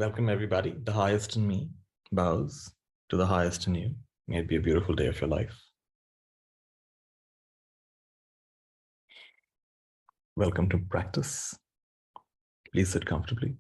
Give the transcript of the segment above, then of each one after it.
Welcome, everybody. The highest in me bows to the highest in you. May it be a beautiful day of your life. Welcome to practice. Please sit comfortably.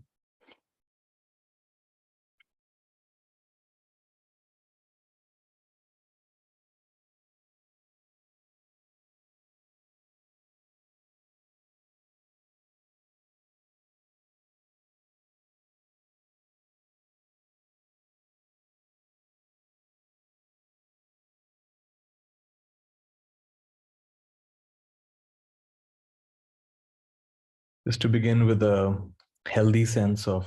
Just to begin with a healthy sense of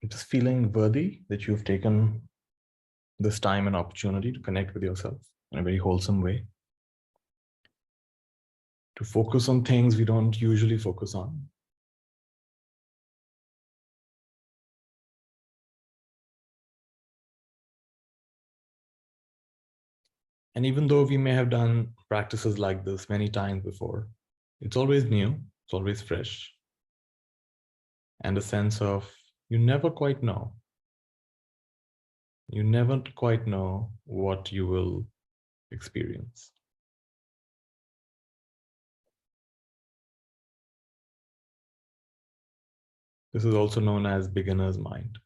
just feeling worthy that you've taken this time and opportunity to connect with yourself in a very wholesome way, to focus on things we don't usually focus on. And even though we may have done practices like this many times before, it's always new, it's always fresh, and a sense of you never quite know. You never quite know what you will experience. This is also known as beginner's mind.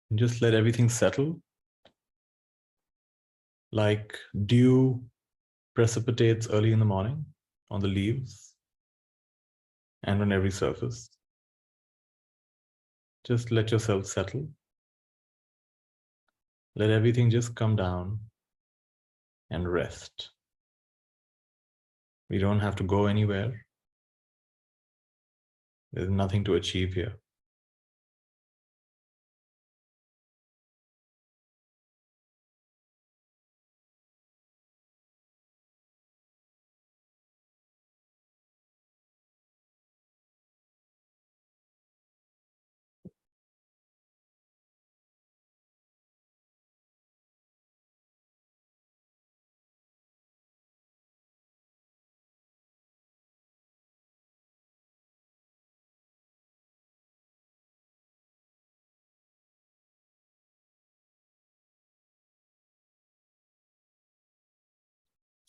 And just let everything settle, like dew precipitates early in the morning on the leaves and on every surface. Just let yourself settle. Let everything just come down and rest. We don't have to go anywhere. There's nothing to achieve here.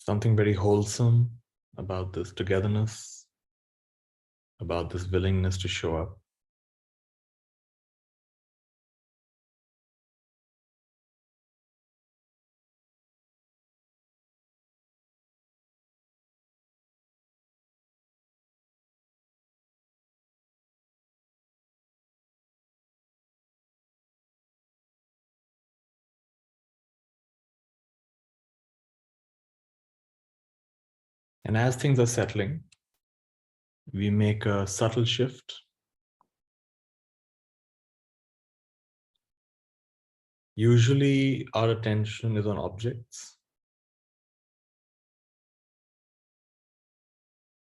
Something very wholesome about this togetherness, about this willingness to show up. And as things are settling, we make a subtle shift. Usually our attention is on objects,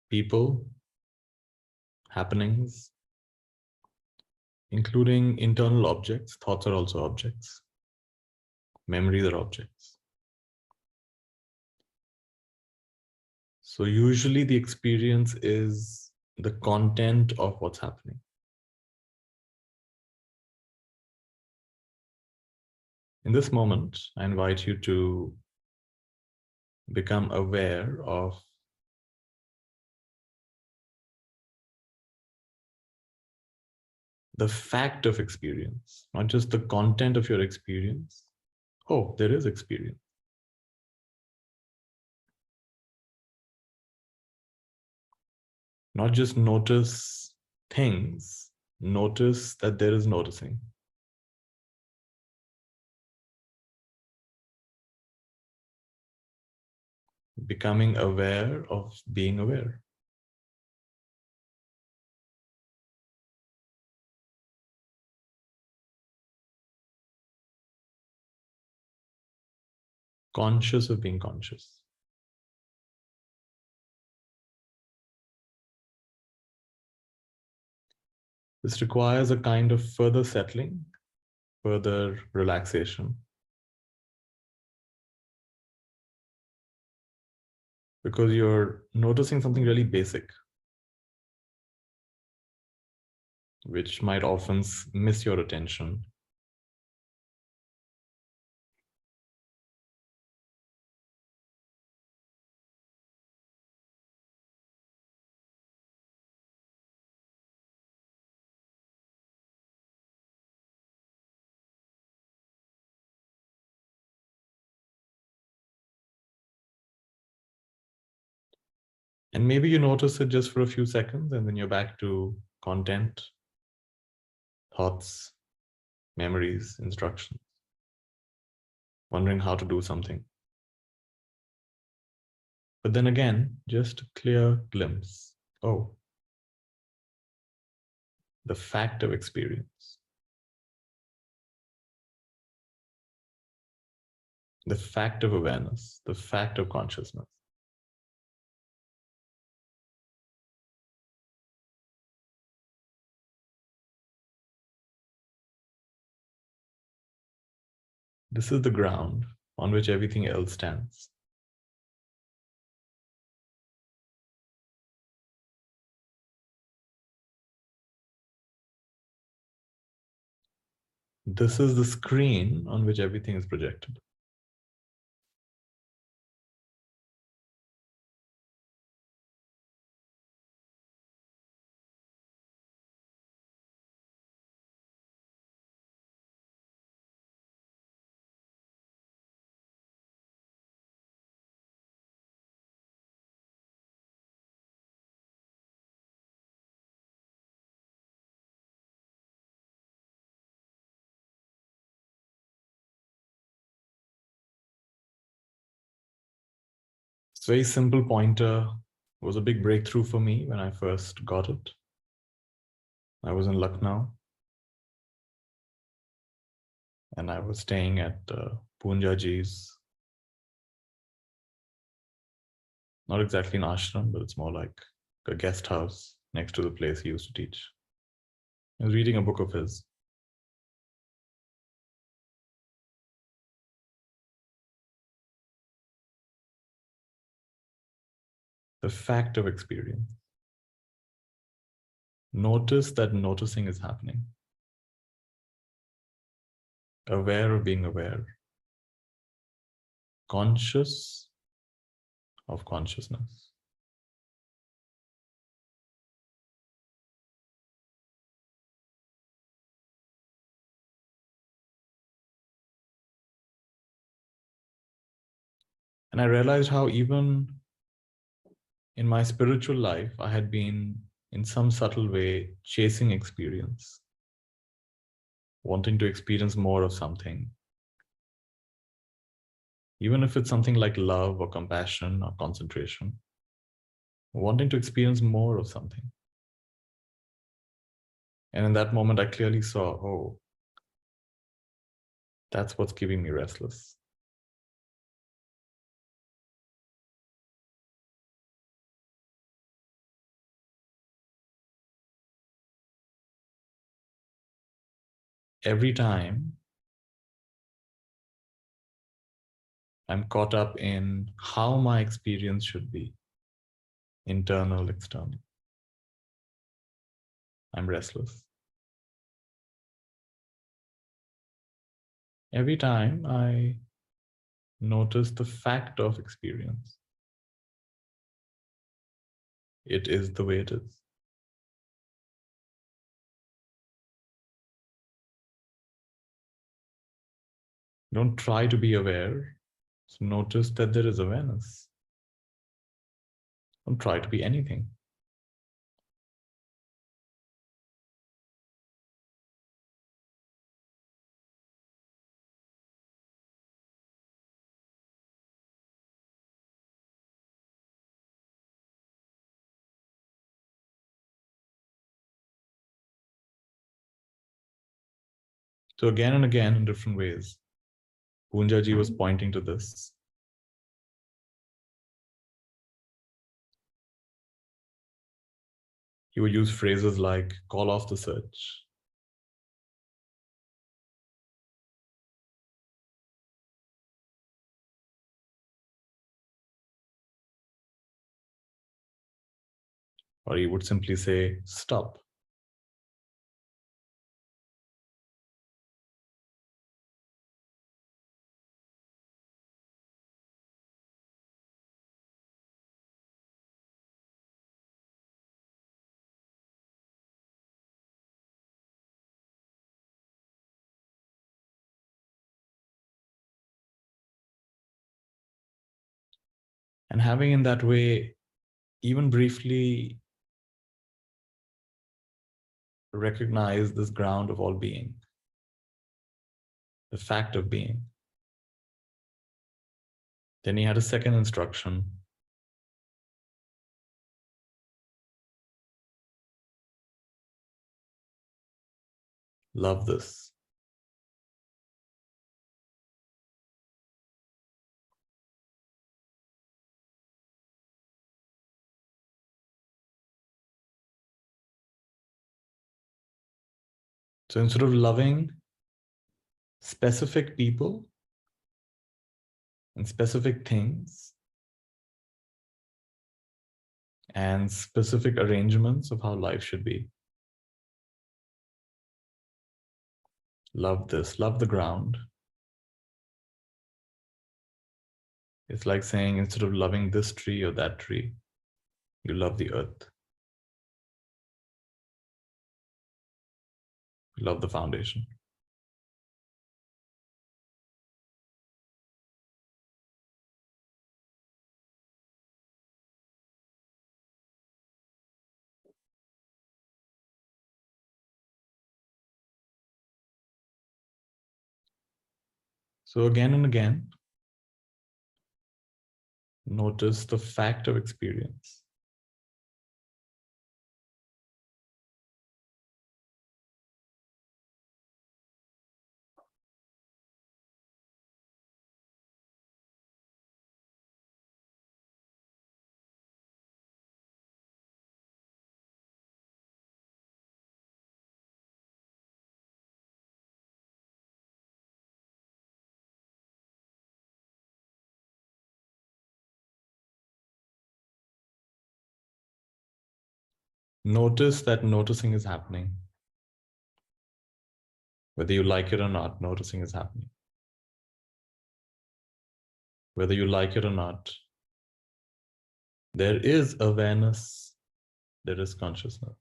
people, happenings, including internal objects. Thoughts are also objects. Memories are objects. So usually the experience is the content of what's happening. In this moment, I invite you to become aware of the fact of experience, not just the content of your experience. Oh, there is experience. Not just notice things, notice that there is noticing. Becoming aware of being aware. Conscious of being conscious. This requires a kind of further settling, further relaxation. Because you're noticing something really basic, which might often miss your attention. And maybe you notice it just for a few seconds, and then you're back to content, thoughts, memories, instructions, wondering how to do something. But then again, just a clear glimpse. Oh, the fact of experience. The fact of awareness, the fact of consciousness. This is the ground on which everything else stands. This is the screen on which everything is projected. It's a very simple pointer. It was a big breakthrough for me when I first got it. I was in Lucknow, and I was staying at Punjaji's. Not exactly an ashram, but it's more like a guest house next to the place he used to teach. I was reading a book of his. The fact of experience. Notice that noticing is happening. Aware of being aware. Conscious of consciousness. And I realized how even in my spiritual life, I had been in some subtle way chasing experience, wanting to experience more of something. Even if it's something like love or compassion or concentration, wanting to experience more of something. And in that moment, I clearly saw, oh, that's what's keeping me restless. Every time I'm caught up in how my experience should be, internal, external, I'm restless. Every time I notice the fact of experience, it is the way it is. Don't try to be aware. So notice that there is awareness. Don't try to be anything. So again and again in different ways, Poonjaji was pointing to this. He would use phrases like call off the search. Or he would simply say, stop. And having in that way, even briefly recognize this ground of all being, the fact of being. Then he had a second instruction. Love this. So instead of loving specific people and specific things and specific arrangements of how life should be, love this, love the ground. It's like saying instead of loving this tree or that tree, you love the earth. You love the foundation. So again and again, notice the fact of experience. Notice that noticing is happening. Whether you like it or not, noticing is happening. Whether you like it or not, there is awareness, there is consciousness.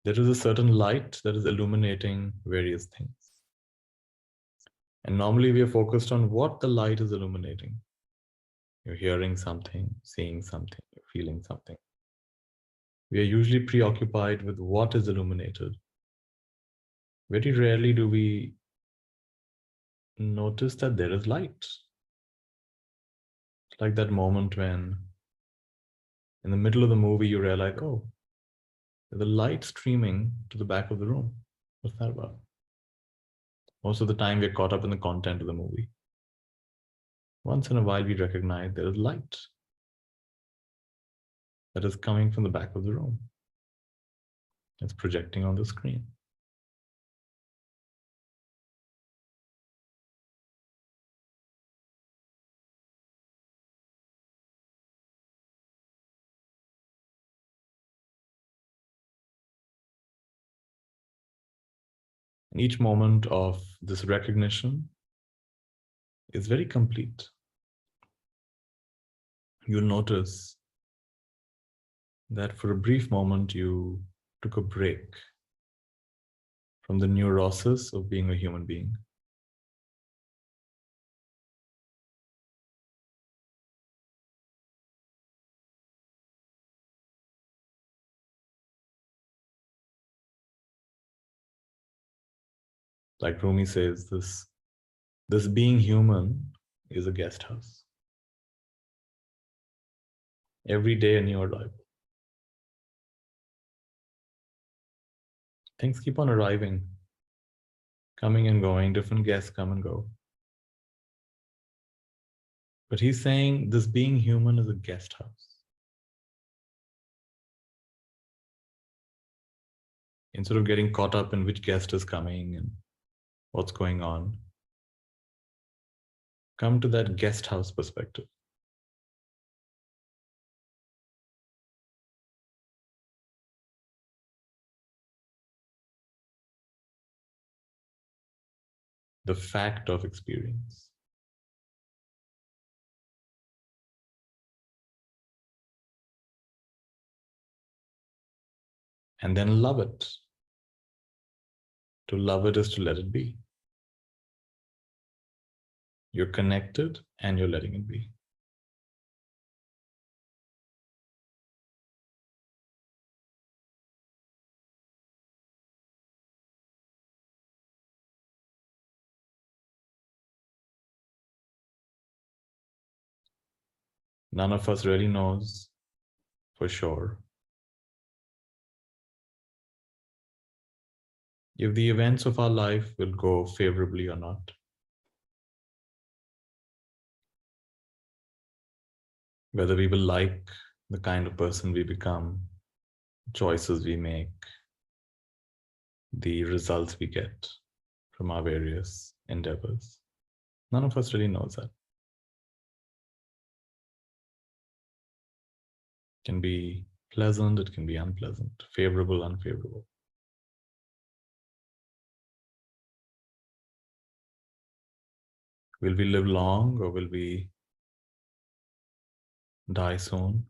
There is a certain light that is illuminating various things. And normally we are focused on what the light is illuminating. You're hearing something, seeing something, you're feeling something. We are usually preoccupied with what is illuminated. Very rarely do we notice that there is light. It's like that moment when in the middle of the movie you realize, oh, there's a light streaming to the back of the room. What's that about? Most of the time we're caught up in the content of the movie. Once in a while we recognize there is light that is coming from the back of the room. It's projecting on the screen. And each moment of this recognition is very complete. You'll notice that for a brief moment you took a break from the neurosis of being a human being. Like Rumi says, this being human is a guest house. Every day a new arrival. Things keep on arriving, coming and going, different guests come and go. But he's saying this being human is a guest house. Instead of getting caught up in which guest is coming and what's going on, come to that guest house perspective. The fact of experience. And then love it. To love it is to let it be. You're connected and you're letting it be. None of us really knows for sure if the events of our life will go favorably or not. Whether we will like the kind of person we become, choices we make, the results we get from our various endeavors. None of us really knows that. It can be pleasant, it can be unpleasant, favorable, unfavorable. Will we live long or will we die soon?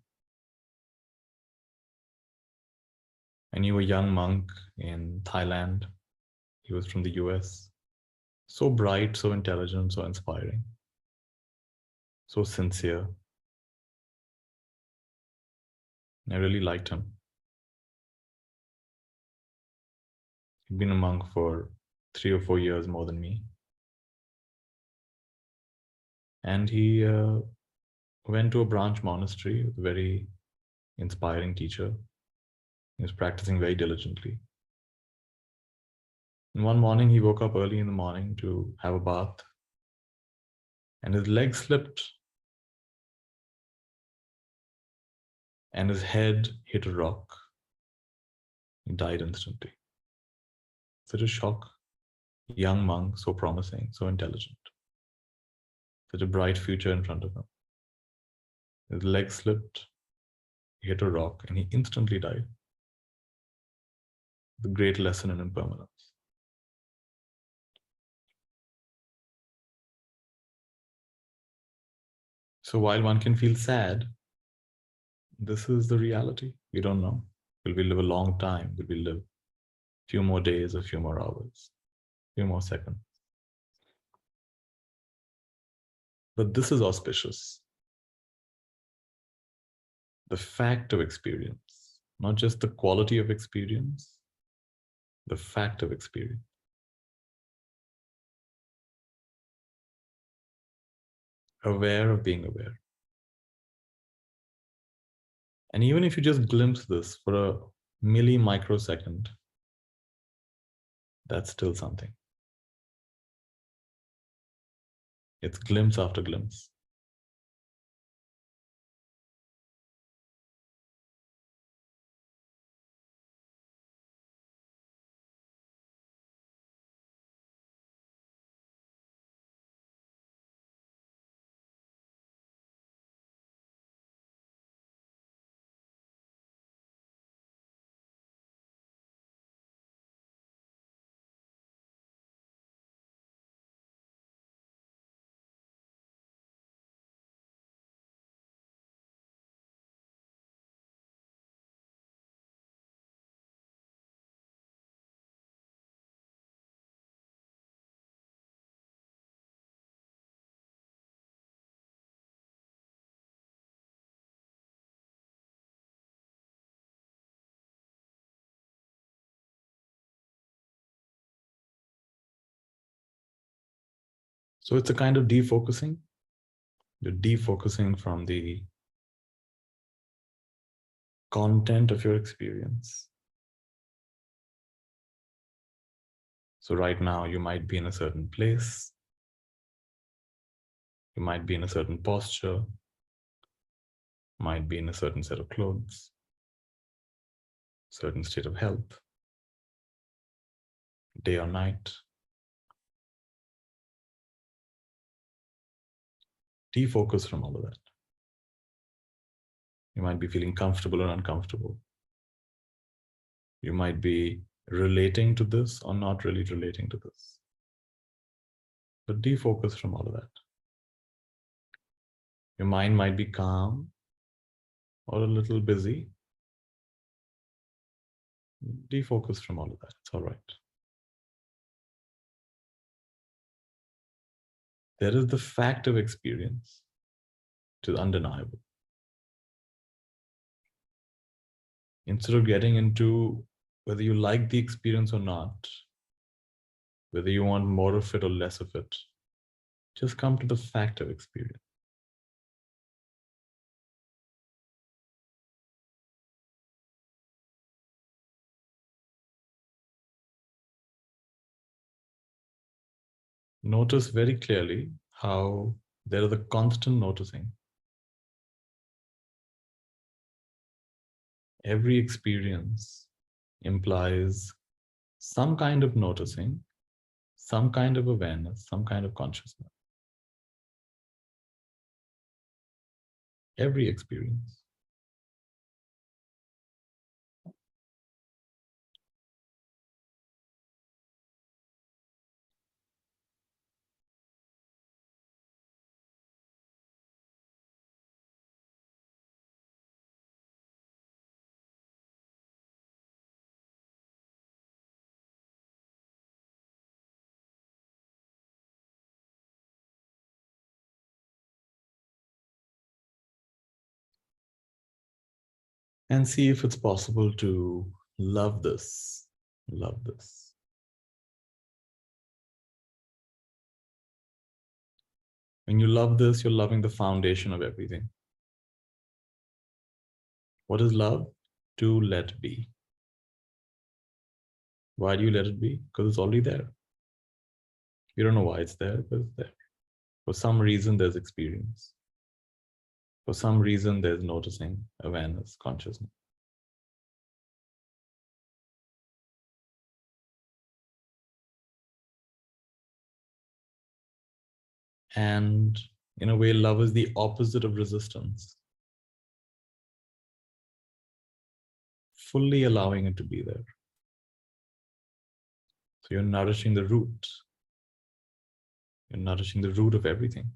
I knew a young monk in Thailand. He was from the US. So bright, so intelligent, so inspiring, so sincere. I really liked him. He'd been a monk for 3 or 4 years more than me. And he went to a branch monastery with a very inspiring teacher. He was practicing very diligently. And one morning he woke up early in the morning to have a bath, and his leg slipped and his head hit a rock. He died instantly. Such a shock. Young monk, so promising, so intelligent. Such a bright future in front of him. His leg slipped, he hit a rock, and he instantly died. The great lesson in impermanence. So while one can feel sad, this is the reality. We don't know. Will we live a long time? Will we live a few more days, a few more hours, a few more seconds? But this is auspicious. The fact of experience, not just the quality of experience, the fact of experience. Aware of being aware. And even if you just glimpse this for a microsecond, that's still something. It's glimpse after glimpse. So it's a kind of defocusing. You're defocusing from the content of your experience. So right now you might be in a certain place. You might be in a certain posture, might be in a certain set of clothes, certain state of health, day or night. Defocus from all of that. You might be feeling comfortable or uncomfortable. You might be relating to this or not really relating to this. But defocus from all of that. Your mind might be calm or a little busy. Defocus from all of that. It's all right. There is the fact of experience, which is undeniable. Instead of getting into whether you like the experience or not, whether you want more of it or less of it, just come to the fact of experience. Notice very clearly how there is a constant noticing. Every experience implies some kind of noticing, some kind of awareness, some kind of consciousness. Every experience. And see if it's possible to love this. Love this. When you love this, you're loving the foundation of everything. What is love? To let be. Why do you let it be? Because it's already there. You don't know why it's there, but it's there. For some reason, there's experience. For some reason, there's noticing, awareness, consciousness. And in a way, love is the opposite of resistance. Fully allowing it to be there. So you're nourishing the root. You're nourishing the root of everything.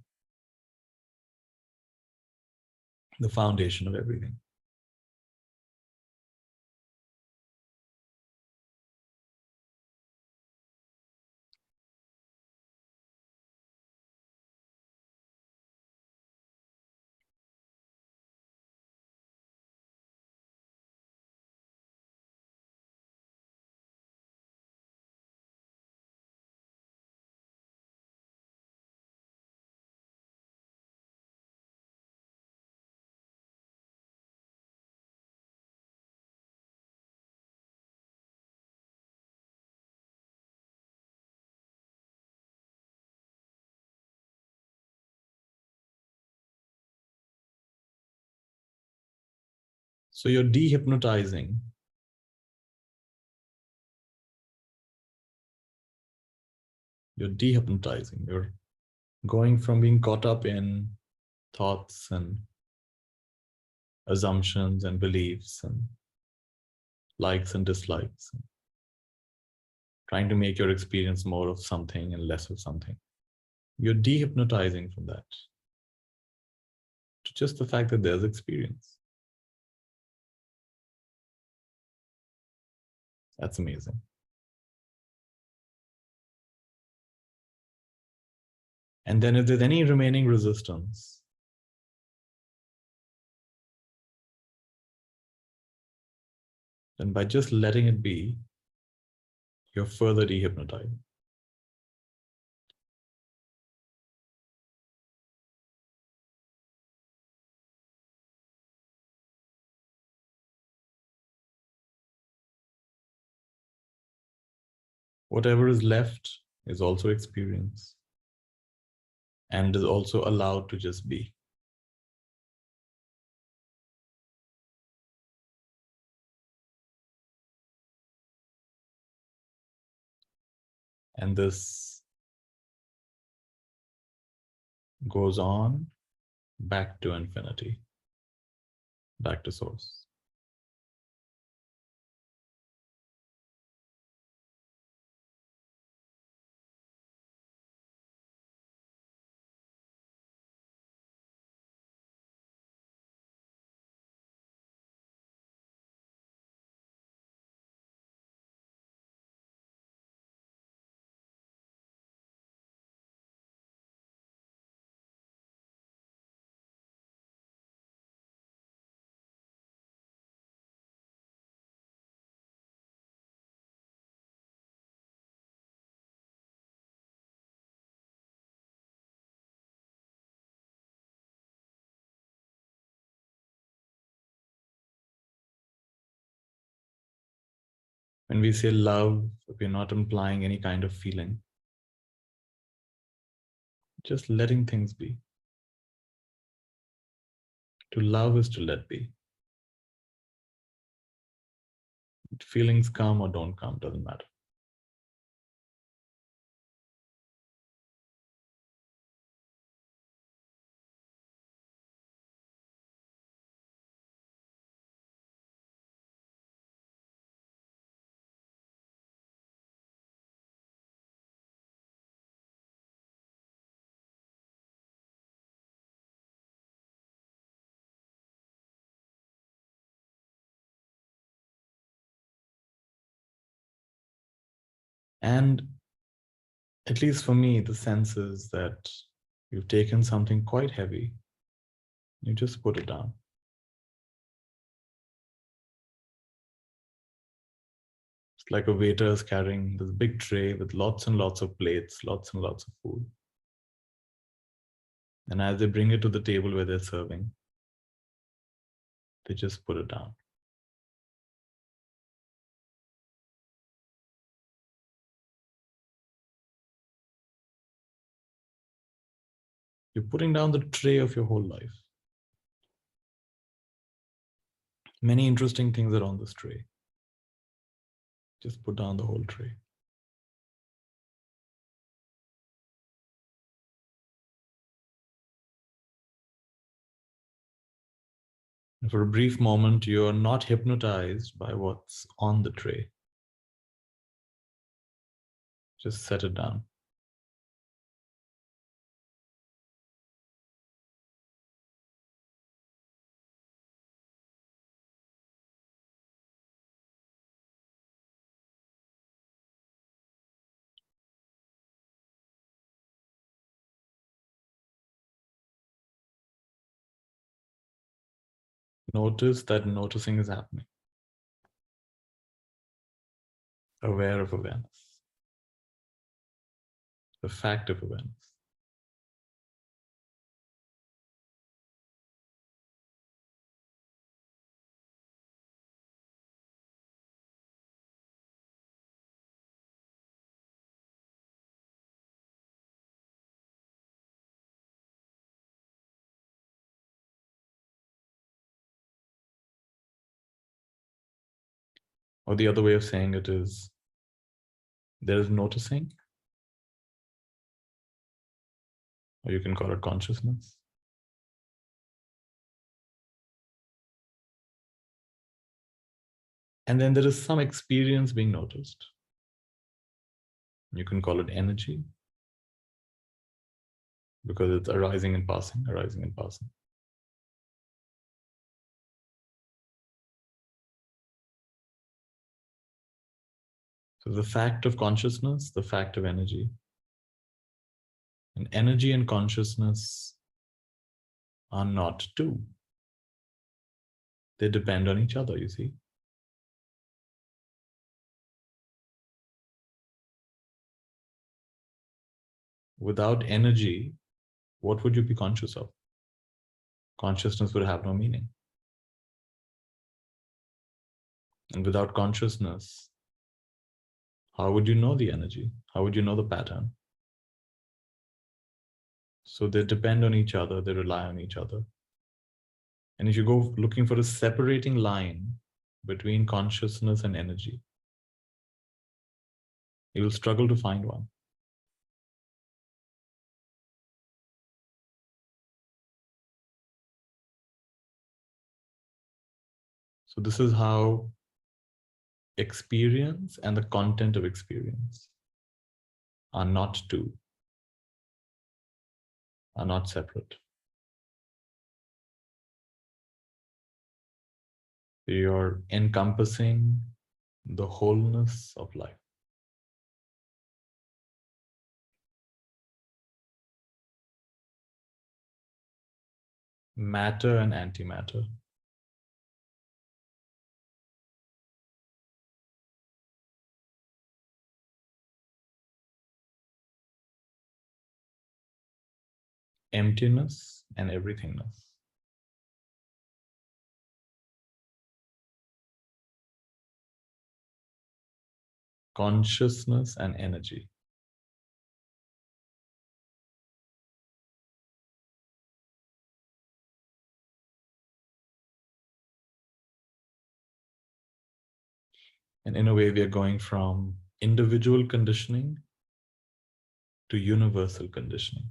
The foundation of everything. So you're dehypnotizing. You're dehypnotizing. You're going from being caught up in thoughts and assumptions and beliefs and likes and dislikes, trying to make your experience more of something and less of something. You're dehypnotizing from that to just the fact that there's experience. That's amazing. And then if there's any remaining resistance, then by just letting it be, you're further dehypnotizing. Whatever is left is also experience and is also allowed to just be. And this goes on back to infinity, back to source. When we say love, we're not implying any kind of feeling. Just letting things be. To love is to let be. Feelings come or don't come, doesn't matter. And at least for me, the sense is that you've taken something quite heavy, you just put it down. It's like a waiter is carrying this big tray with lots and lots of plates, lots and lots of food. And as they bring it to the table where they're serving, they just put it down. You're putting down the tray of your whole life. Many interesting things are on this tray. Just put down the whole tray. And for a brief moment, you're not hypnotized by what's on the tray. Just set it down. Notice that noticing is happening. Aware of awareness. The fact of awareness. Or the other way of saying it is, there is noticing, or you can call it consciousness. And then there is some experience being noticed. You can call it energy, because it's arising and passing, arising and passing. So the fact of consciousness, the fact of energy. And energy and consciousness are not two. They depend on each other, you see. Without energy, what would you be conscious of? Consciousness would have no meaning. And without consciousness, How would you know the energy? How would you know the pattern? So they depend on each other, they rely on each other. And if you go looking for a separating line between consciousness and energy, you will struggle to find one. So this is how experience and the content of experience are not two, are not separate. You're encompassing the wholeness of life. Matter and antimatter. Emptiness and everythingness. Consciousness and energy. And in a way, we are going from individual conditioning to universal conditioning.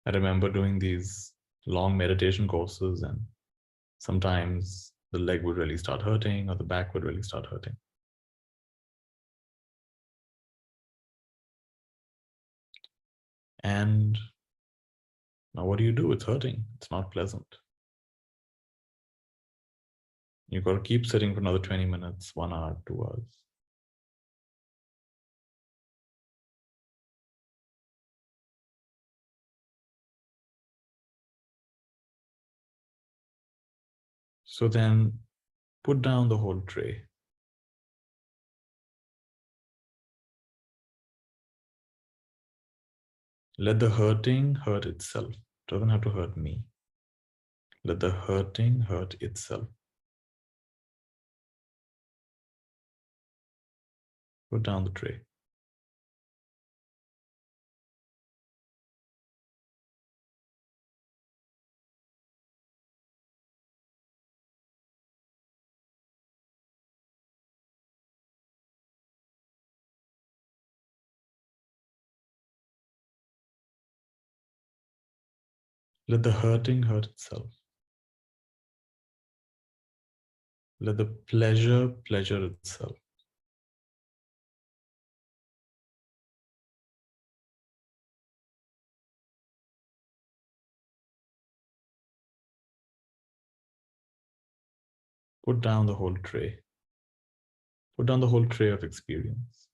I remember doing these long meditation courses, and sometimes the leg would really start hurting or the back would really start hurting. And now what do you do? It's hurting. It's not pleasant. You've got to keep sitting for another 20 minutes, 1 hour, 2 hours. So then put down the whole tray. Let the hurting hurt itself. It doesn't have to hurt me. Let the hurting hurt itself. Put down the tray. Let the hurting hurt itself. Let the pleasure pleasure itself. Put down the whole tray. Put down the whole tray of experience.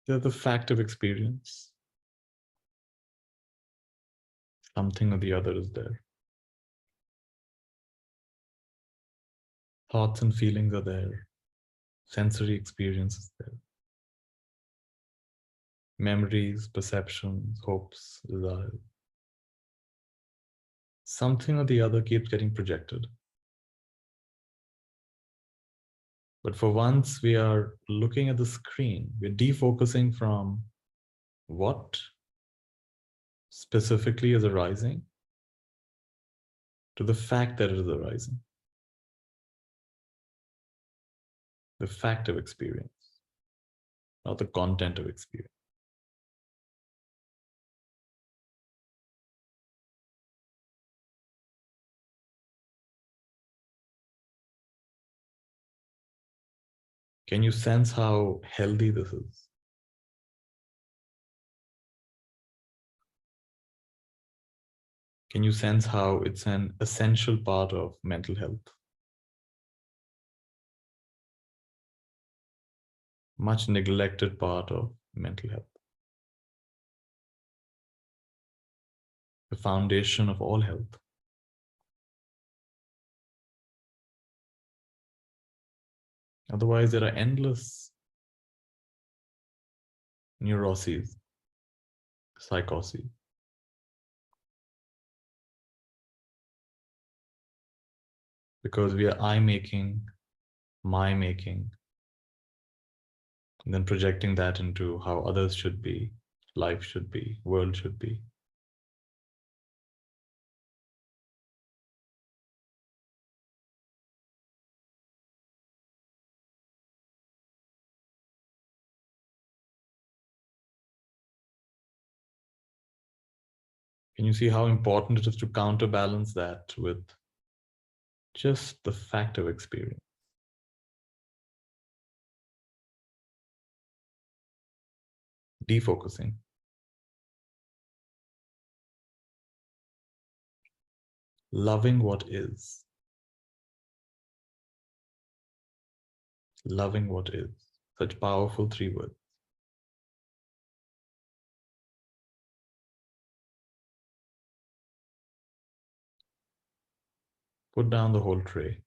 They're the fact of experience. Something or the other is there. Thoughts and feelings are there. Sensory experience is there. Memories, perceptions, hopes, desires. Something or the other keeps getting projected. But for once we are looking at the screen, we're defocusing from what specifically is arising to the fact that it is arising. The fact of experience, not the content of experience. Can you sense how healthy this is? Can you sense how it's an essential part of mental health? Much neglected part of mental health. The foundation of all health. Otherwise, there are endless neuroses, psychoses. Because we are I making, my making, and then projecting that into how others should be, life should be, world should be. Can you see how important it is to counterbalance that with just the fact of experience? Defocusing. Loving what is. Loving what is. Such powerful 3 words. Put down the whole tray.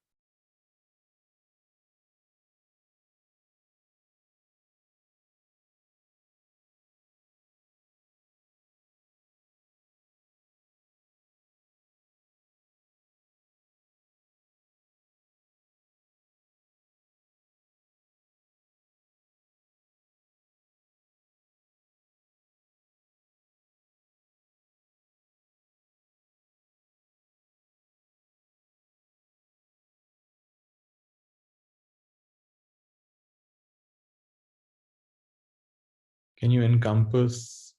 Can you encompass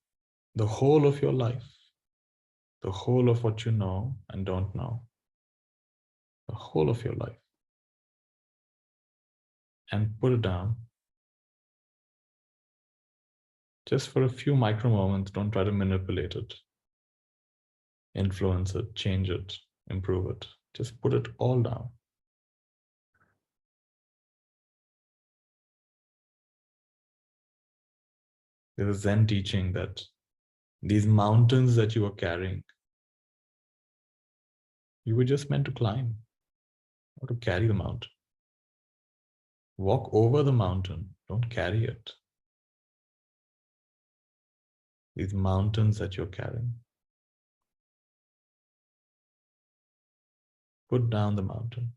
the whole of your life? The whole of what you know and don't know. The whole of your life. And put it down. Just for a few micro moments, don't try to manipulate it, influence it, change it, improve it. Just put it all down. There's a Zen teaching that these mountains that you are carrying, you were just meant to climb, or to carry the mountain. Walk over the mountain, don't carry it. These mountains that you're carrying, put down the mountain,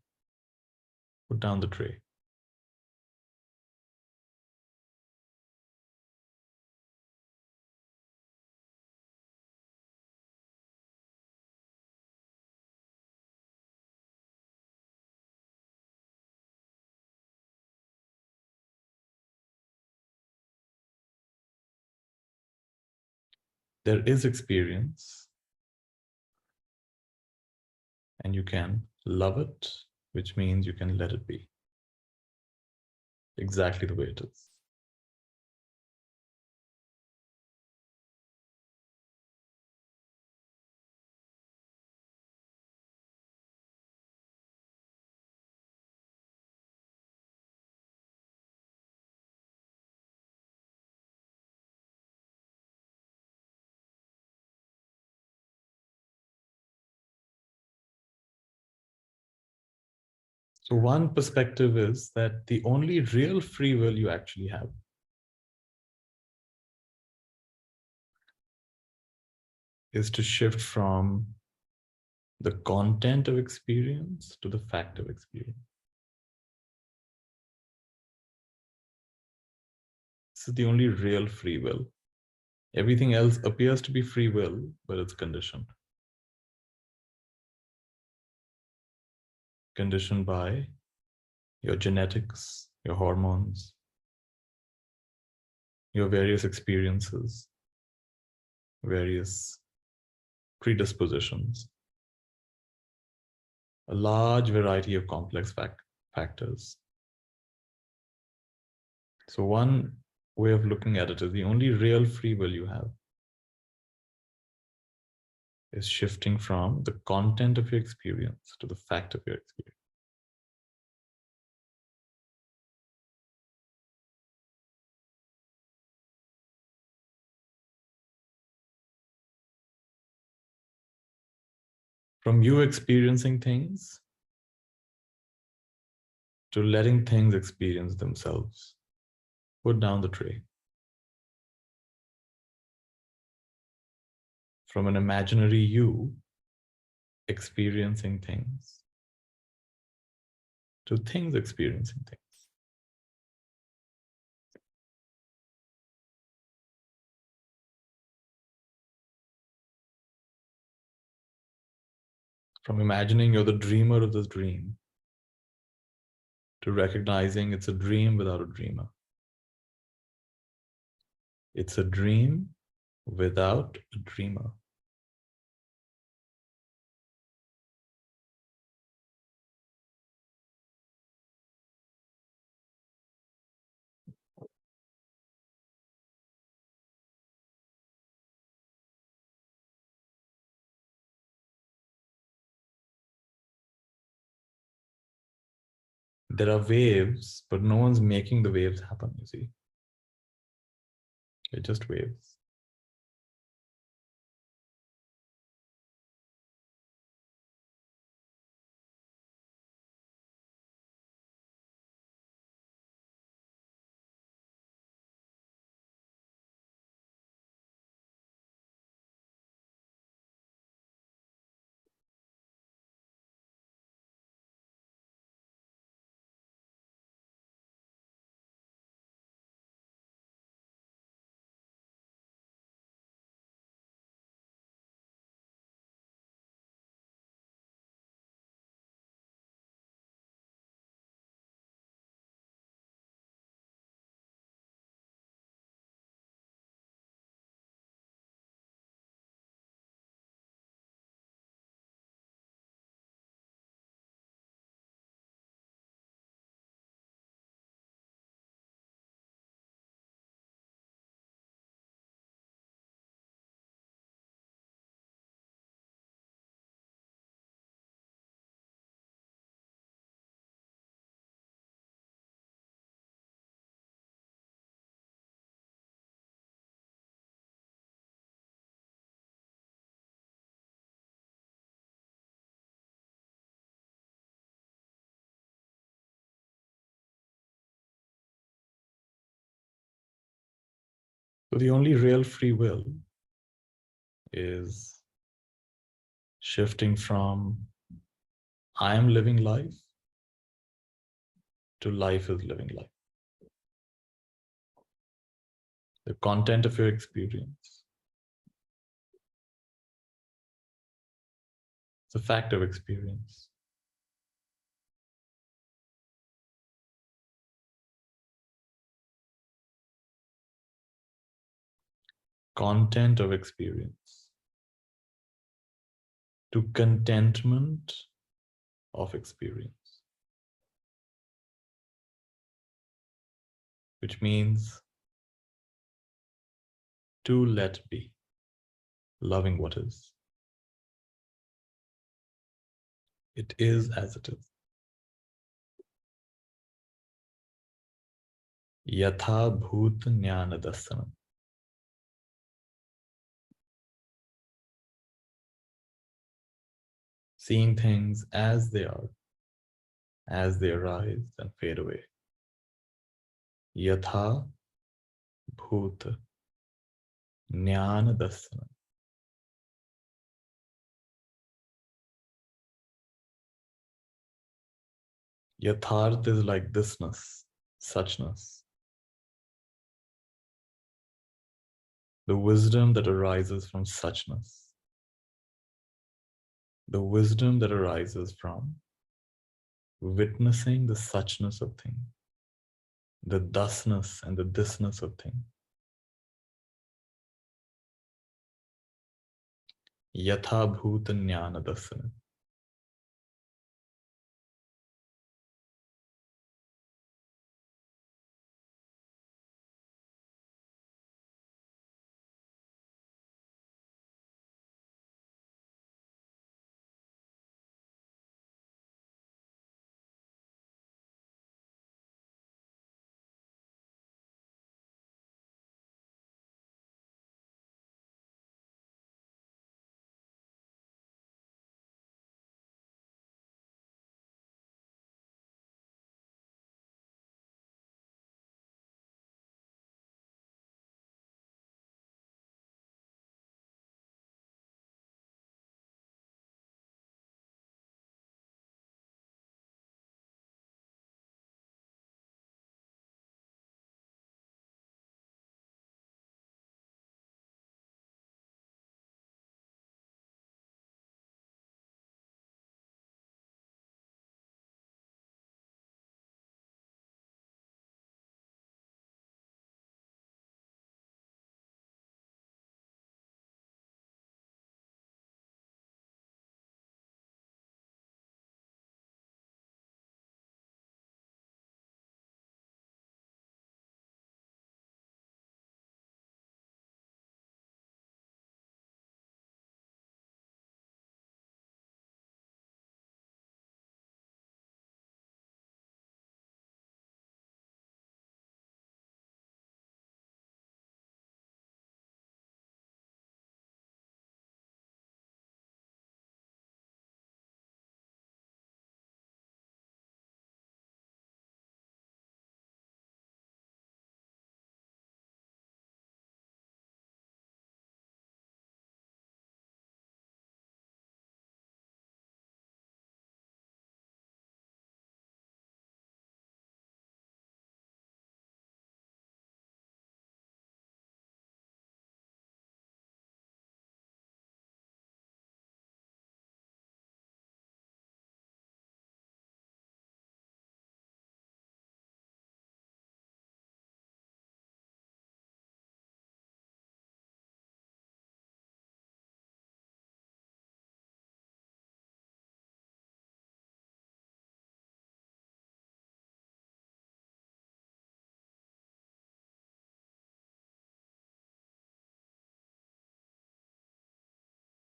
put down the tray. There is experience, and you can love it, which means you can let it be exactly the way it is. So one perspective is that the only real free will you actually have is to shift from the content of experience to the fact of experience. This is the only real free will. Everything else appears to be free will, but it's conditioned. Conditioned by your genetics, your hormones, your various experiences, various predispositions, a large variety of complex factors. So one way of looking at it is the only real free will you have is shifting from the content of your experience to the fact of your experience. From you experiencing things to letting things experience themselves. Put down the tray. From an imaginary you experiencing things to things experiencing things. From imagining you're the dreamer of this dream to recognizing it's a dream without a dreamer. It's a dream without a dreamer. There are waves, but no one's making the waves happen, you see. They're just waves. So the only real free will is shifting from I am living life to life is living life. The content of your experience. It's a fact of experience. Content of experience. To contentment of experience. Which means to let be. Loving what is. It is as it is. Yatha bhut jnana dasanam. Seeing things as they are. as they arise and fade away. Yatha bhuta jnana dasana. Yatharth is like thisness, suchness. The wisdom that arises from suchness. The wisdom that arises from witnessing the suchness of thing, the thusness and the thisness of thing. Yatha bhuta jnana dasana.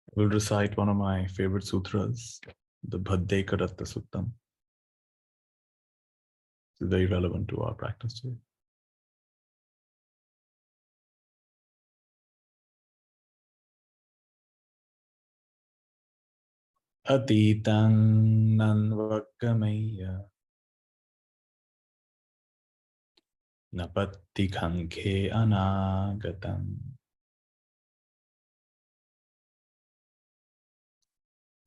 I will recite one of my favorite sutras, the Bhaddekaratta Suttam. It's very relevant to our practice today. Atitang nanvakamaya napatti khankhe anagatam.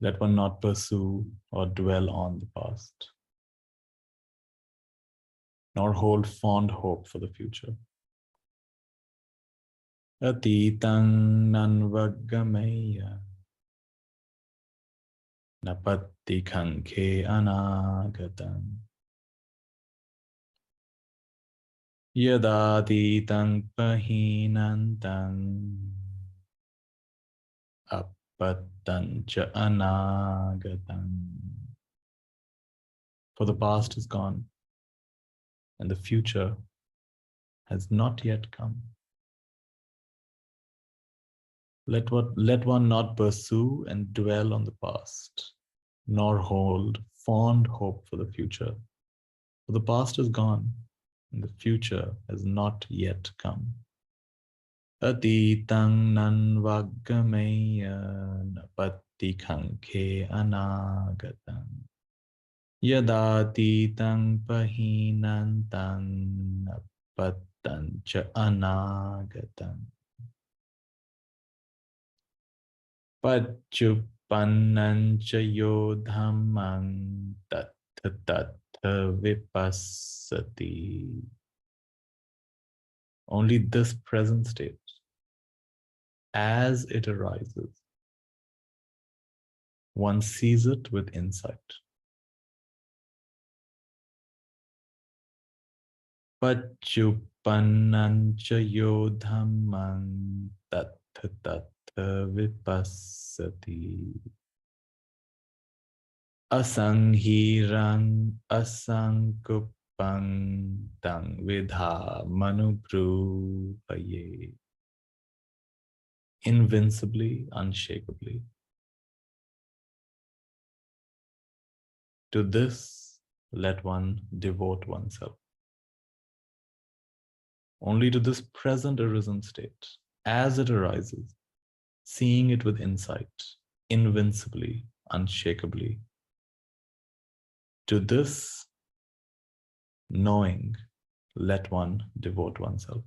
Let one not pursue or dwell on the past, nor hold fond hope for the future. Atitang nanvagamaya napatti khankhe anagatam. Yadatitam pahinantam apattancha anagatam. For the past is gone, and the future has not yet come. Let one not pursue and dwell on the past, nor hold fond hope for the future. For the past is gone, and the future has not yet come. Atitang nanvagamaya napatti khankhe anagatam. Yadatitang pahinantang pattancha anagatam Pachupannancha yodhamang tattha vipassati. Only this present state, as it arises, one sees it with insight. Pachupannancha yodhamang tattha vipassati. Asanghirang asankupang tang vidha manubruhaye. Invincibly, unshakably. To this, let one devote oneself. Only to this present arisen state, as it arises, seeing it with insight, invincibly, unshakably. To this knowing, let one devote oneself.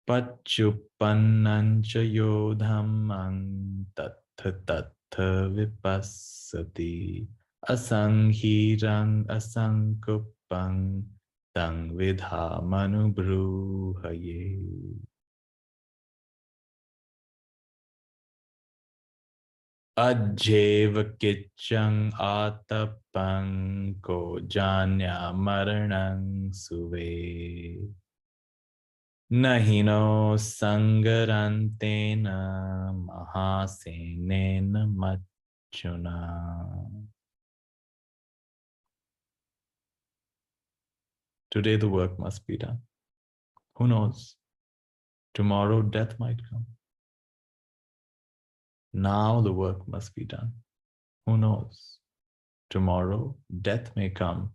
Pachupannancha yodhamang tattha vipassati asanghirang asankupang tang vidha manubruhaye. Ajjeva kichang atapang ko janya maranang suve. Nahino sangarantena mahasenena machuna. Today the work must be done. Who knows? Tomorrow death might come. Now the work must be done. Who knows? Tomorrow death may come.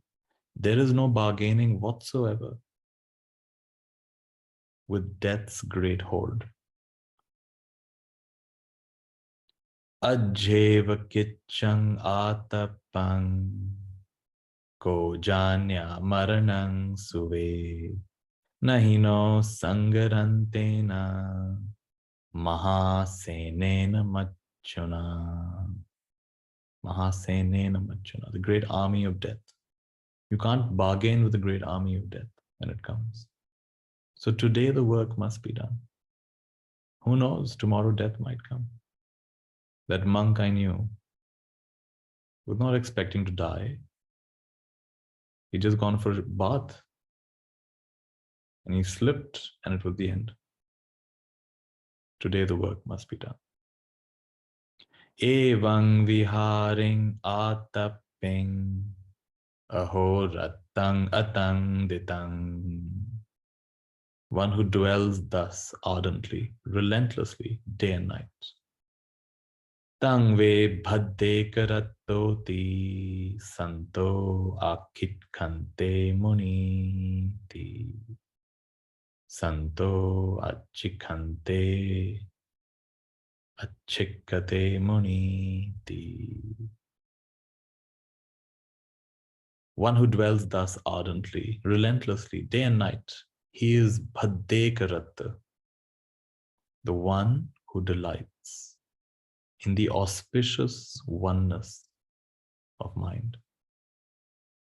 There is no bargaining whatsoever with death's great hold. Ajjeva kichang atapang ko janya maranang suve nahino sangarantena mahasenena machuna. Mahasenena machuna, the great army of death. You can't bargain with the great army of death when it comes. So today the work must be done. Who knows, tomorrow death might come. That monk I knew was not expecting to die. He just gone for a bath and he slipped and it was the end. Today the work must be done. Evang viharing atapeng ahoratang atang ditang. One who dwells thus ardently, relentlessly, day and night. Tang ve bhadde karatoti santo akit kante muni ti. Santo achikante achikate muni ti. One who dwells thus ardently, relentlessly, day and night, he is bhadde karatta, the one who delights in the auspicious oneness of mind,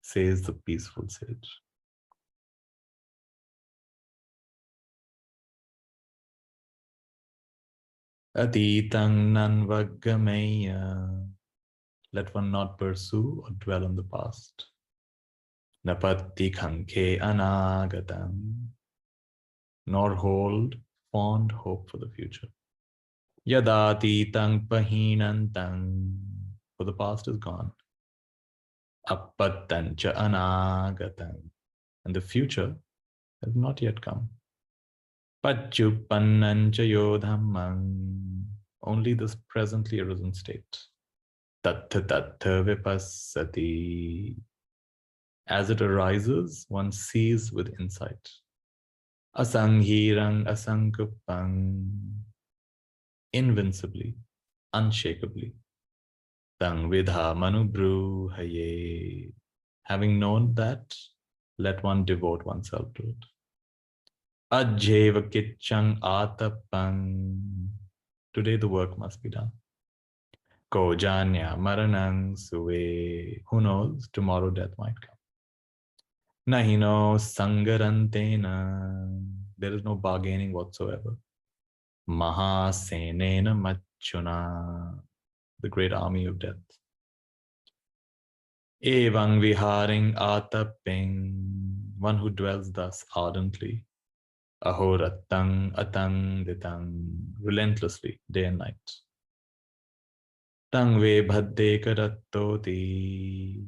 says the peaceful sage. Atitang nanvagameya. Let one not pursue or dwell on the past. Napatti khanke anagatam. Nor hold fond hope for the future. Yadatitang pahinantang. For the past is gone. Appattancha anagatam. And the future has not yet come. Pachupannancha yodhamang. Only this presently arisen state. Tattha vipassati. As it arises, one sees with insight. Asanghirang asankupang. Invincibly, unshakably. Tang vidha manubru haye. Having known that, let one devote oneself to it. Ajjeva kitchang atapang. Today the work must be done. Ko janya maranang suve. Who knows, tomorrow death might come. Nahino sangarantena. There is no bargaining whatsoever. Mahasenena machuna. The great army of death. Evang viharing ataping. One who dwells thus ardently. Ahoratang atang ditang. Relentlessly, day and night. Tangve bhaddekarattoti.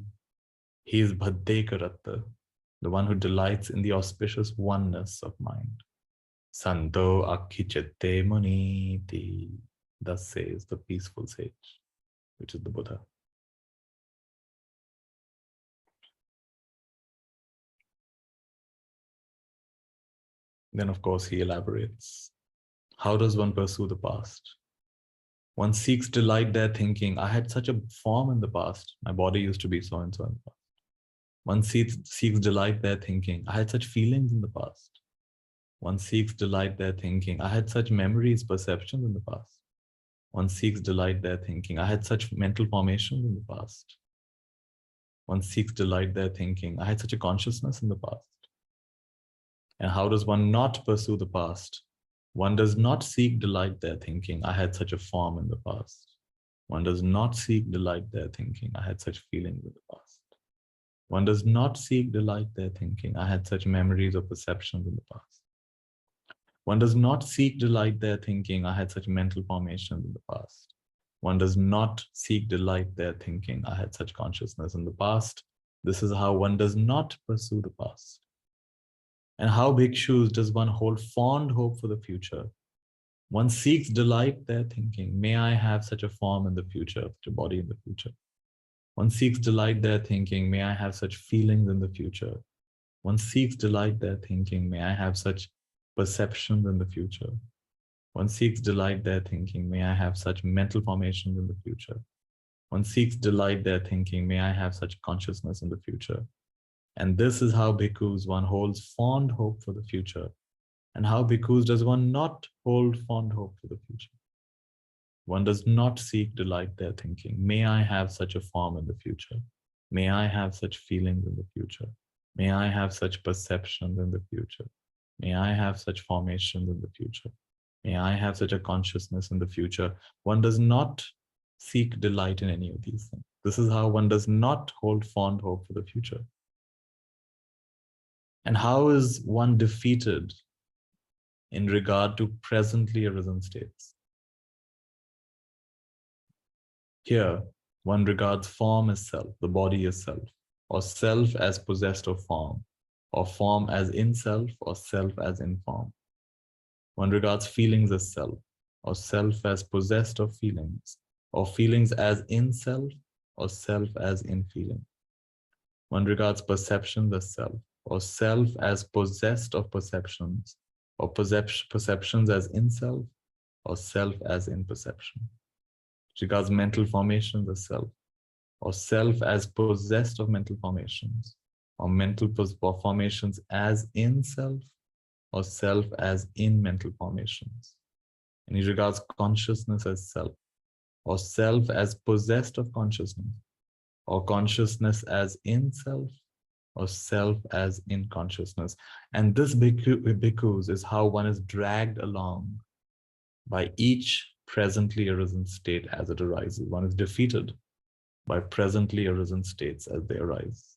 He is bhaddekaratta, the one who delights in the auspicious oneness of mind. Santo akhichate muniti. Thus says the peaceful sage, which is the Buddha. Then, of course, he elaborates. How does one pursue the past? One seeks delight there thinking, I had such a form in the past. My body used to be so and so in the past. One seeks delight there thinking, I had such feelings in the past. One seeks delight there thinking, I had such memories, perceptions in the past. One seeks delight there thinking, I had such mental formations in the past. One seeks delight there thinking, I had such a consciousness in the past. And how does one not pursue the past? One does not seek delight there thinking, I had such a form in the past. One does not seek delight there thinking, I had such feelings in the past. One does not seek delight there thinking, I had such memories or perceptions in the past. One does not seek delight there thinking, I had such mental formations in the past. One does not seek delight there thinking, I had such consciousness in the past. This is how one does not pursue the past. And how, bhikshus, does one hold fond hope for the future? One seeks delight there thinking, may I have such a form in the future, such a body in the future. One seeks delight there thinking, may I have such feelings in the future. One seeks delight there thinking, may I have such perceptions in the future. One seeks delight there thinking, may I have such mental formations in the future. One seeks delight there thinking, may I have such consciousness in the future. And this is how, bhikkhus, one holds fond hope for the future. And how, bhikkhus, does one not hold fond hope for the future? One does not seek delight there thinking, may I have such a form in the future. May I have such feelings in the future. May I have such perceptions in the future. May I have such formations in the future. May I have such a consciousness in the future. One does not seek delight in any of these things. This is how one does not hold fond hope for the future. And how is one defeated in regard to presently arisen states? Here, one regards form as self, the body as self, or self as possessed of form, or form as in self, or self as in form. One regards feelings as self, or self as possessed of feelings, or feelings as in self, or self as in feeling. One regards perceptions as self, or self as possessed of perceptions, or perceptions as in self, or self as in perception. It regards mental formations as self, or self as possessed of mental formations, or mental formations as in self, or self as in mental formations. And he regards consciousness as self, or self as possessed of consciousness, or consciousness as in self, or self as in consciousness. And this, bhikkhus, is how one is dragged along by each presently arisen state as it arises. One is defeated by presently arisen states as they arise.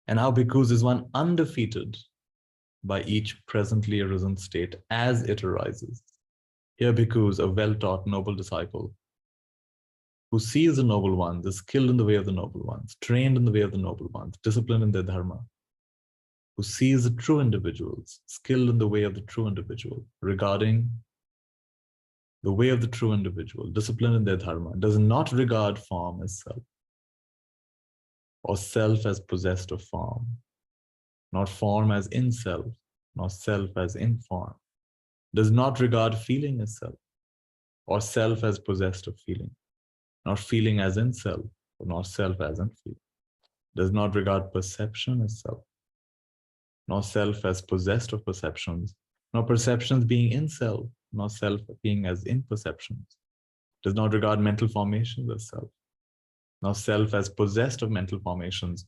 And how, bhikkhus, is one undefeated by each presently arisen state as it arises. Here, bhikkhus, a well-taught noble disciple who sees the noble ones, is skilled in the way of the noble ones, trained in the way of the noble ones, disciplined in their dharma, who sees the true individuals, skilled in the way of the true individual, regarding the way of the true individual, disciplined in their dharma, does not regard form as self, or self as possessed of form, nor form as in self, nor self as in form, does not regard feeling as self, or self as possessed of feeling, not feeling as in self, nor self as in feeling. Does not regard perception as self, nor self as possessed of perceptions, nor perceptions being in self, nor self being as in perceptions. Does not regard mental formations as self, nor self as possessed of mental formations,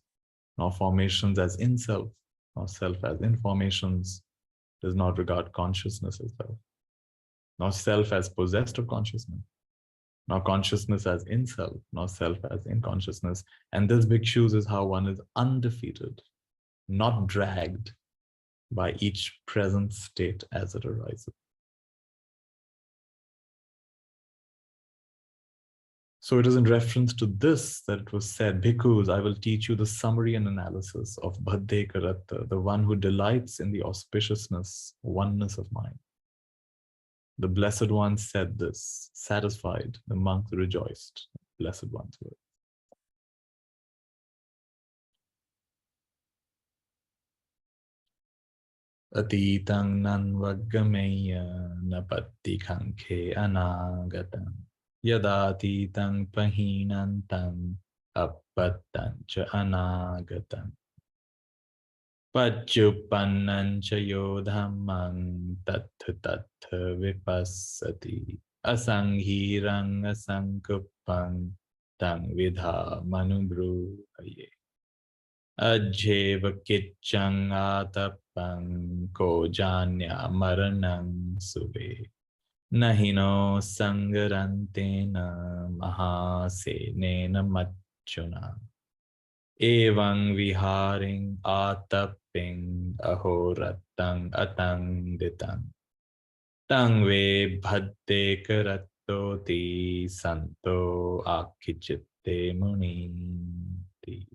nor formations as in self, nor self as in formations. Does not regard consciousness as self, nor self as possessed of consciousness, nor consciousness as in self, nor self as in consciousness. And this bhikshus is how one is undefeated, not dragged by each present state as it arises. So it is in reference to this that it was said, Bhikkhus, I will teach you the summary and analysis of Bhaddekaratta, the one who delights in the auspiciousness, oneness of mind. The Blessed One said this, satisfied, the monks rejoiced. Blessed One's word. Atitang nanvagameya napatti kankhe anagatam yadatītaṃ pahinantam appattam ca anagatam pacchupannam ca yo dhammam tattha tattha vipassati asanghirang asankuppam tang vidha manubhruvaya ajjeva kiccang atappam ko janya maranam sube Nahino sangarantena mahasenena machuna evang viharing ataping ahoratang atangditam tang ve bhadde karattoti santo akhichitte muniti.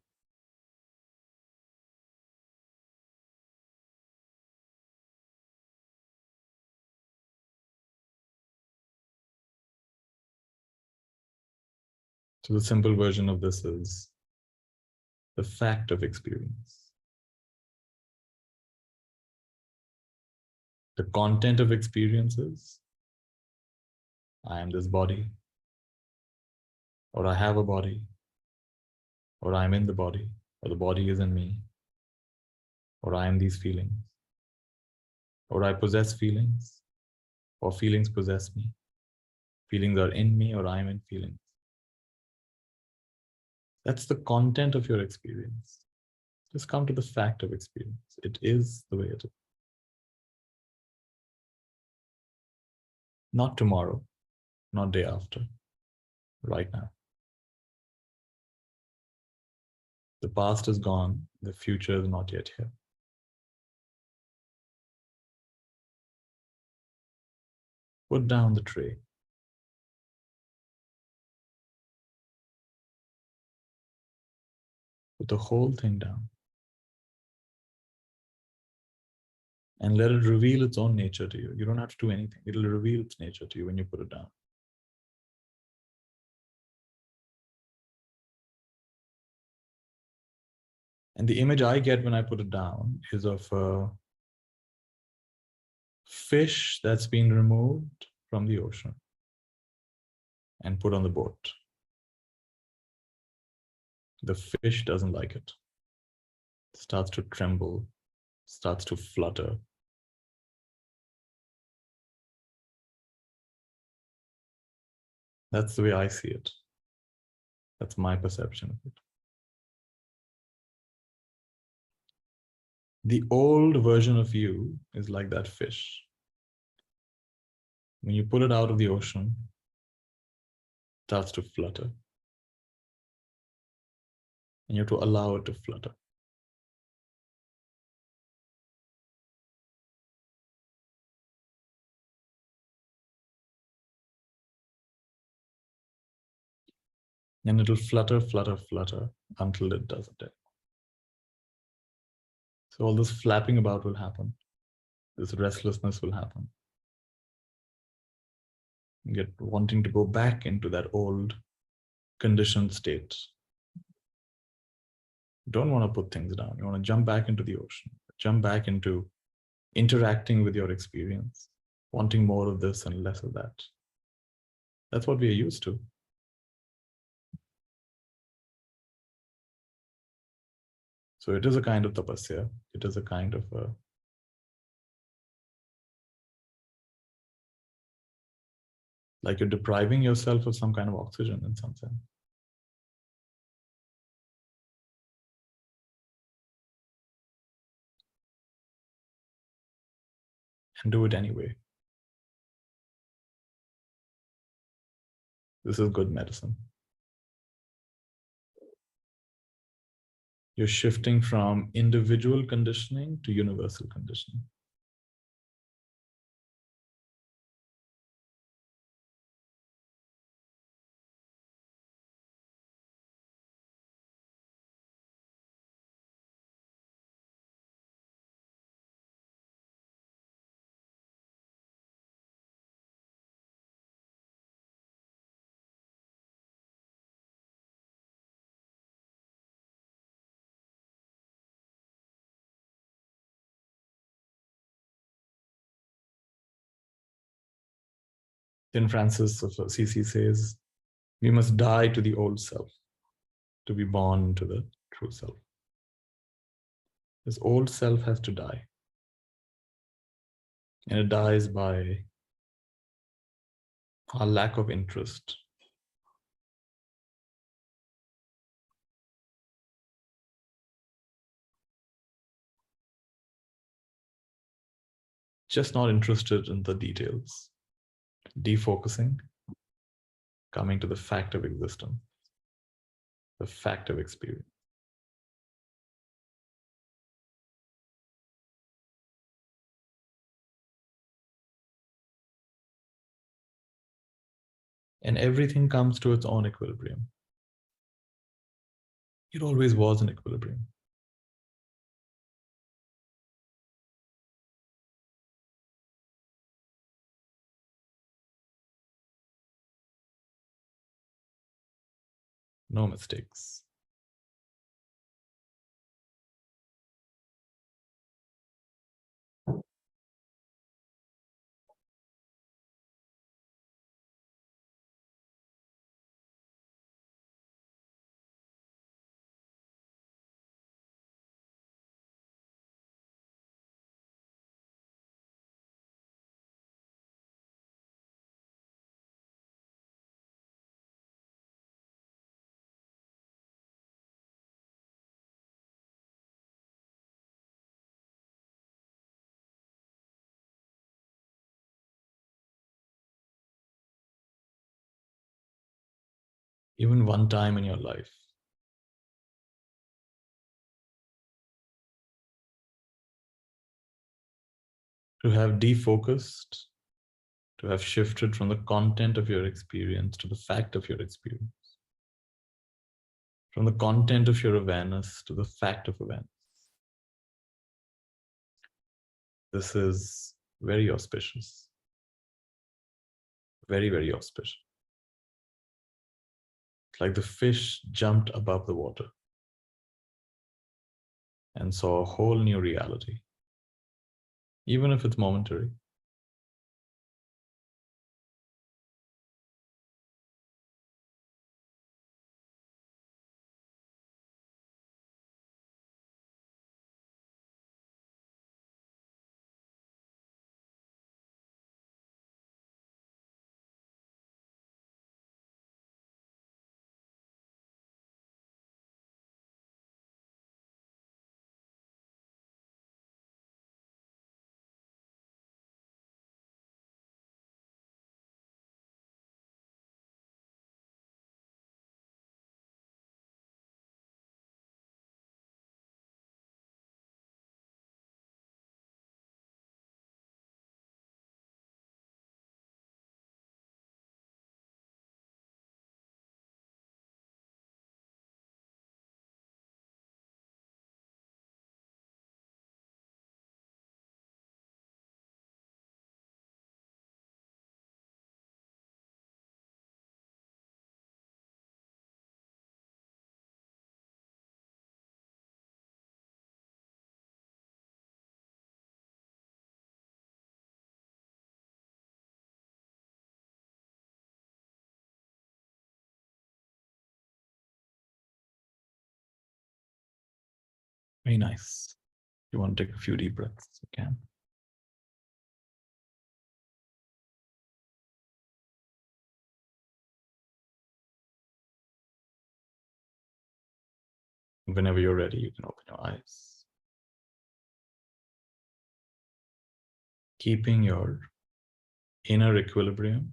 So the simple version of this is the fact of experience. The content of experience is, I am this body, or I have a body, or I'm in the body, or the body is in me, or I am these feelings, or I possess feelings, or feelings possess me. Feelings are in me, or I'm in feelings. That's the content of your experience. Just come to the fact of experience. It is the way it is. Not tomorrow, not day after, right now. The past is gone, the future is not yet here. Put down the tray. Put the whole thing down. And let it reveal its own nature to you. You don't have to do anything. It'll reveal its nature to you when you put it down. And the image I get when I put it down is of a fish that's been removed from the ocean and put on the boat. The fish doesn't like it. Starts to tremble, starts to flutter. That's the way I see it. That's my perception of it. The old version of you is like that fish. When you put it out of the ocean, it starts to flutter. And you have to allow it to flutter. And it'll flutter, flutter, flutter until it doesn't. So all this flapping about will happen. This restlessness will happen. You get wanting to go back into that old conditioned state. You don't want to put things down. You want to jump back into the ocean, jump back into interacting with your experience, wanting more of this and less of that. That's what we are used to. So it is a kind of tapasya. It is a kind of a like you're depriving yourself of some kind of oxygen in some sense. And do it anyway. This is good medicine. You're shifting from individual conditioning to universal conditioning. St. Francis of Assisi says, we must die to the old self to be born to the true self. This old self has to die. And it dies by our lack of interest. Just not interested in the details. Defocusing, coming to the fact of existence, the fact of experience. And everything comes to its own equilibrium. It always was an equilibrium. No mistakes. Even one time in your life, to have defocused, to have shifted from the content of your experience to the fact of your experience, from the content of your awareness to the fact of awareness. This is very auspicious. Very, very auspicious. It's like the fish jumped above the water and saw a whole new reality, even if it's momentary. Very nice. You want to take a few deep breaths, you can. Whenever you're ready, you can open your eyes. Keeping your inner equilibrium,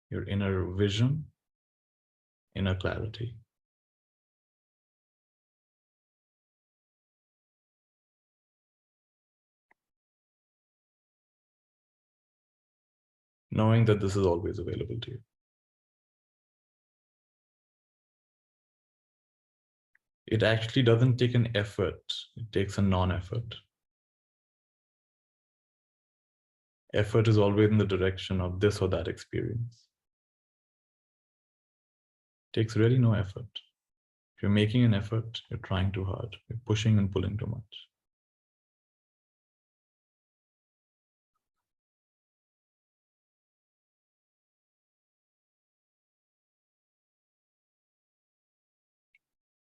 your inner vision, inner clarity. Knowing that this is always available to you. It actually doesn't take an effort, it takes a non-effort. Effort is always in the direction of this or that experience. It takes really no effort. If you're making an effort, you're trying too hard. You're pushing and pulling too much.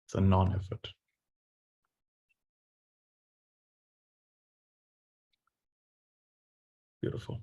It's a non-effort. Beautiful.